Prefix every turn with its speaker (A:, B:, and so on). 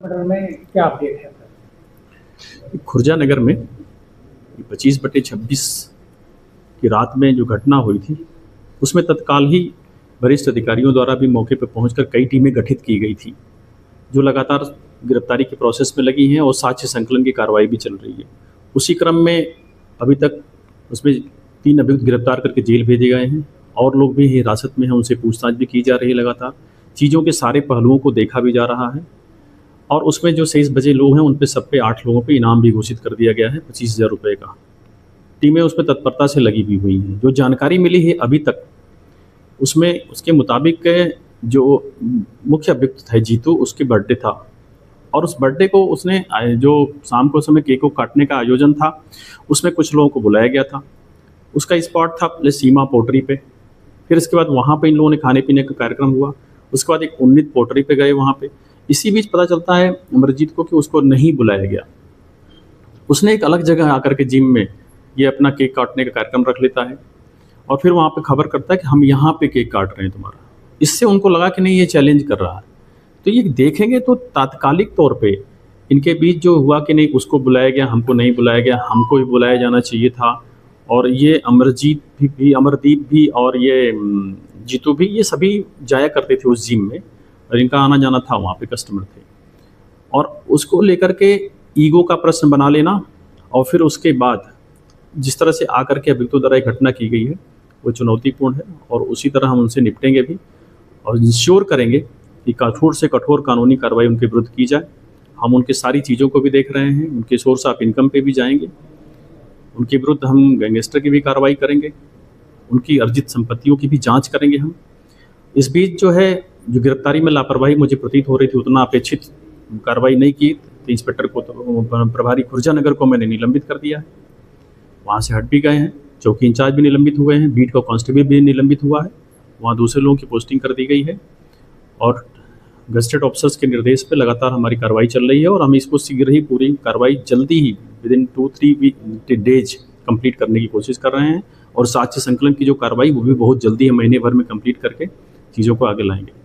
A: Murder में क्या update है सर?
B: खुर्जा नगर में 25/26 की रात में जो घटना हुई थी उसमें तत्काल ही वरिष्ठ अधिकारियों द्वारा भी मौके पर पहुंचकर कई टीमें गठित की गई थी, जो लगातार गिरफ्तारी के प्रोसेस में लगी हैं और साक्ष्य संकलन की कार्रवाई भी चल रही है। उसी क्रम में अभी तक उसमें 3 अभियुक्त गिरफ्तार करके जेल भेजे गए हैं और लोग भी हिरासत में हैं, उनसे पूछताछ भी की जा रही है। लगातार चीज़ों के सारे पहलुओं को देखा भी जा रहा है और उसमें जो शेष बचे लोग हैं उन पे सब पे 8 लोगों पे इनाम भी घोषित कर दिया गया है 25,000 रुपये का। टीमें उसमें तत्परता से लगी भी हुई हैं। जो जानकारी मिली है अभी तक उसमें उसके मुताबिक जो मुख्य अभियुक्त है जीतू, उसके बर्थडे था और उस बर्थडे को उसने जो शाम को समय केक को काटने का आयोजन था उसमें कुछ लोगों को बुलाया गया था। उसका स्पॉट था प्लस सीमा पोट्री पे। फिर इसके बाद वहाँ पे इन लोगों ने खाने पीने का कार्यक्रम हुआ। उसके बाद एक उन्नीत पोट्री पे गए वहाँ पे। इसी बीच पता चलता है अमरजीत को कि उसको नहीं बुलाया गया। उसने एक अलग जगह आकर के जिम में ये अपना केक काटने का कार्यक्रम रख लेता है और फिर वहाँ पे खबर करता है कि हम यहाँ पे केक काट रहे हैं तुम्हारा। इससे उनको लगा कि नहीं ये चैलेंज कर रहा है। तो ये देखेंगे तो तात्कालिक तौर पे इनके बीच जो हुआ कि नहीं उसको बुलाया गया, हमको नहीं बुलाया गया, हमको ही बुलाया जाना चाहिए था। और ये अमरजीत भी अमरदीप भी और ये जीतू भी, ये सभी जाया करते थे उस जिम में और इनका आना जाना था, वहाँ पे कस्टमर थे। और उसको लेकर के ईगो का प्रश्न बना लेना और फिर उसके बाद जिस तरह से आकर के अभियुक्तों द्वारा एक घटना की गई है वो चुनौतीपूर्ण है और उसी तरह हम उनसे निपटेंगे भी और इंश्योर करेंगे कि कठोर से कठोर कानूनी कार्रवाई उनके विरुद्ध की जाए। हम उनके सारी चीज़ों को भी देख रहे हैं, उनके सोर्स ऑफ इनकम पे भी जाएंगे, उनके विरुद्ध हम गैंगस्टर की भी कार्रवाई करेंगे, उनकी अर्जित संपत्तियों की भी जांच करेंगे हम। इस बीच जो है जो गिरफ्तारी में लापरवाही मुझे प्रतीत हो रही थी, उतना अपेक्षित कार्रवाई नहीं की, तो इंस्पेक्टर को तो प्रभारी खुर्जा नगर को मैंने निलंबित कर दिया है। वहाँ से हट भी गए हैं, चौकी इंचार्ज भी निलंबित हुए हैं, बीट का कांस्टेबल भी निलंबित हुआ है, वहाँ दूसरे लोगों की पोस्टिंग कर दी गई है और गजेटेड ऑफिसर्स के निर्देश पे लगातार हमारी कार्रवाई चल रही है और हम इसको शीघ्र ही पूरी कार्रवाई जल्दी ही विदिन 2-3 डेज कंप्लीट करने की कोशिश कर रहे हैं और साक्ष्य संकलन की जो कार्रवाई वो भी बहुत जल्दी हम महीने भर में कंप्लीट करके चीज़ों को आगे लाएंगे।